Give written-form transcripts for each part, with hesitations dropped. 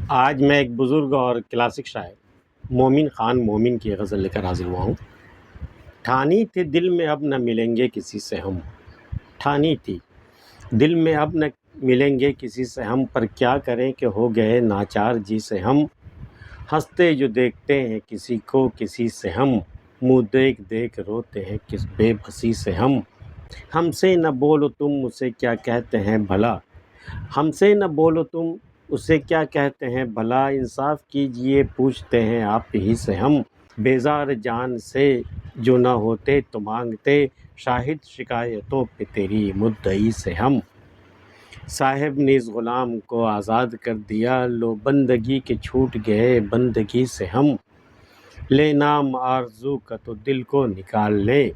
آج میں ایک بزرگ اور کلاسک شاعر مومن خان مومن کی غزل لے کر حاضر ہوا ہوں۔ ٹھانی تھی دل میں اب نہ ملیں گے کسی سے ہم، ٹھانی تھی دل میں اب نہ ملیں گے کسی سے ہم، پر کیا کریں کہ ہو گئے ناچار جی سے ہم۔ ہنستے جو دیکھتے ہیں کسی کو کسی سے ہم، منہ دیکھ دیکھ روتے ہیں کس بے بسی سے ہم سے نہ بولو تم اسے کیا کہتے ہیں بھلا، ہم سے نہ بولو تم اسے کیا کہتے ہیں بھلا، انصاف کیجئے پوچھتے ہیں آپ ہی سے ہم۔ بیزار جان سے جو نہ ہوتے تو مانگتے، شاہد شکایتوں پہ تیری مدعی سے ہم۔ صاحب نے اس غلام کو آزاد کر دیا، لو بندگی کے چھوٹ گئے بندگی سے ہم۔ لے نام آرزو کا تو دل کو نکال لیں،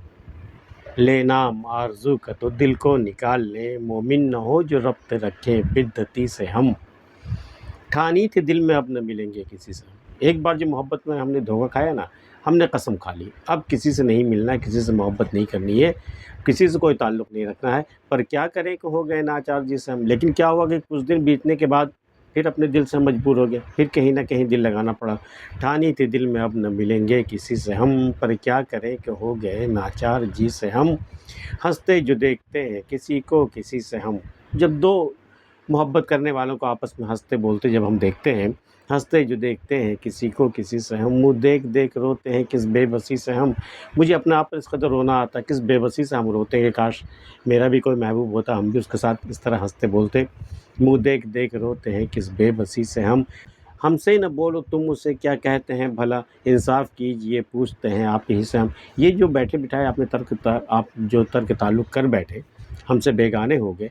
لے نام آرزو کا تو دل کو نکال لیں، مومن نہ ہو جو ربط رکھیں بدعتی سے ہم۔ ٹھانی تھی دل میں اب نہ ملیں گے کسی سے ہم۔ ایک بار جو محبت میں ہم نے دھوکہ کھایا نا، ہم نے قسم کھا لی اب کسی سے نہیں ملنا ہے، کسی سے محبت نہیں کرنی ہے، کسی سے کوئی تعلق نہیں رکھنا ہے، پر کیا کریں کہ ہو گئے ناچار جی سے ہم۔ لیکن کیا ہوا کہ کچھ دن بیتنے کے بعد پھر اپنے دل سے مجبور ہو گیا، پھر کہیں نہ کہیں دل لگانا پڑا۔ ٹھانی تھی دل میں اب نہ ملیں گے کسی سے ہم، پر کیا کریں کہ ہو گئے ناچار جی سے ہم۔ ہنستے جو دیکھتے ہیں کسی کو کسی سے ہم، جب دو محبت کرنے والوں کو آپس میں ہنستے بولتے جب ہم دیکھتے ہیں، ہنستے جو دیکھتے ہیں کسی کو کسی سے ہم، منہ دیکھ دیکھ روتے ہیں کس بے بسی سے ہم۔ مجھے اپنے آپ پر اس قدر رونا آتا ہے، کس بے بسی سے ہم روتے ہیں کہ کاش میرا بھی کوئی محبوب ہوتا، ہم بھی اس کے ساتھ اس طرح ہنستے بولتے۔ منہ دیکھ دیکھ روتے ہیں کس بے بسی سے ہم سے نہ بولو تم اسے کیا کہتے ہیں بھلا، انصاف کیجئے پوچھتے ہیں آپ ہی سے ہم۔ یہ جو بیٹھے بٹھائے آپ نے آپ جو ترک تعلق کر بیٹھے، ہم سے بیگانے ہو گئے،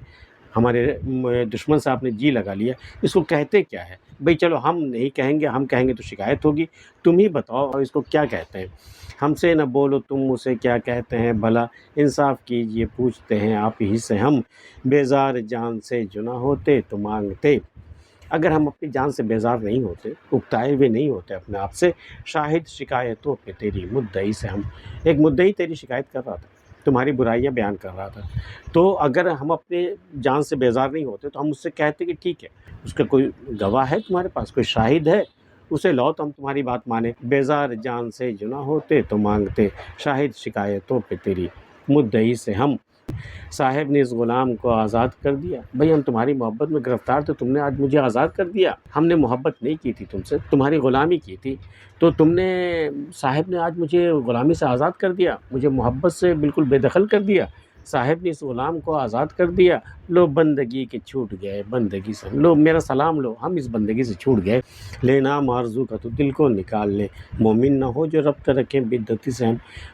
ہمارے دشمن سے آپ نے جی لگا لیا، اس کو کہتے کیا ہے بھئی؟ چلو ہم نہیں کہیں گے، ہم کہیں گے تو شکایت ہوگی، تم ہی بتاؤ اور اس کو کیا کہتے ہیں۔ ہم سے نہ بولو تم اسے کیا کہتے ہیں بھلا، انصاف کیجئے پوچھتے ہیں آپ ہی سے ہم۔ بیزار جان سے جو نہ ہوتے تو مانگتے، اگر ہم اپنی جان سے بیزار نہیں ہوتے، اکتائے ہوئے نہیں ہوتے اپنے آپ سے، شاہد شکایتوں پہ تیری مدعی سے ہم۔ ایک مدعی تیری شکایت کر رہا تھا، تمہاری برائیاں بیان کر رہا تھا، تو اگر ہم اپنے جان سے بیزار نہیں ہوتے تو ہم اس سے کہتے کہ ٹھیک ہے، اس کا کوئی گواہ ہے تمہارے پاس، کوئی شاہد ہے، اسے لاؤ تو ہم تمہاری بات مانیں۔ بیزار جان سے جو نہ ہوتے تو مانگتے، شاہد شکایتوں پہ تیری مدعی سے ہم۔ صاحب نے اس غلام کو آزاد کر دیا، بھئی ہم تمہاری محبت میں گرفتار تھے، تم نے آج مجھے آزاد کر دیا، ہم نے محبت نہیں کی تھی تم سے، تمہاری غلامی کی تھی، تو تم نے صاحب نے آج مجھے غلامی سے آزاد کر دیا، مجھے محبت سے بالکل بے دخل کر دیا، صاحب نے اس غلام کو آزاد کر دیا، لو بندگی کے چھوٹ گئے بندگی سے، لو میرا سلام لو، ہم اس بندگی سے چھوٹ گئے۔ لے نام آرزو کا تو دل کو نکال لے، مومن نہ ہو جو ربط رکھیں بدعتی سے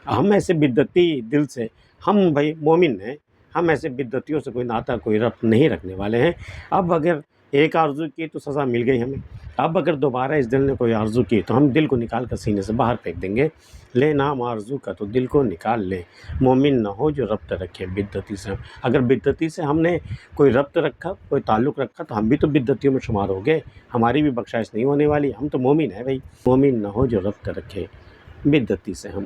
ہم ایسے بدعتی دل سے، ہم بھائی مومن ہیں، ہم ایسے بدعتیوں سے کوئی ناطہ کوئی ربط نہیں رکھنے والے ہیں۔ اب اگر ایک آرزو کی تو سزا مل گئی ہمیں، اب اگر دوبارہ اس دل نے کوئی آرزو کی تو ہم دل کو نکال کر سینے سے باہر پھینک دیں گے۔ لے نام آرزو کا تو دل کو نکال لے، مومن نہ ہو جو ربط رکھے بدعتی سے ہم۔ اگر بدعتی سے ہم نے کوئی ربط رکھا، کوئی تعلق رکھا، تو ہم بھی تو بدعتیوں میں شمار ہو گئے، ہماری بھی بخشائش نہیں ہونے والی، ہم تو مومن ہیں بھائی۔ مومن نہ ہو جو ربط رکھے بدعتی سے ہم۔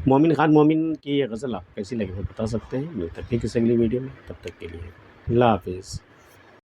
مومن خان مومن کی یہ غزل آپ کیسی لگی وہ بتا سکتے ہیں، ملتے ہیں پھر کسی اگلی ویڈیو میں، تب تک کے لیے اللہ حافظ۔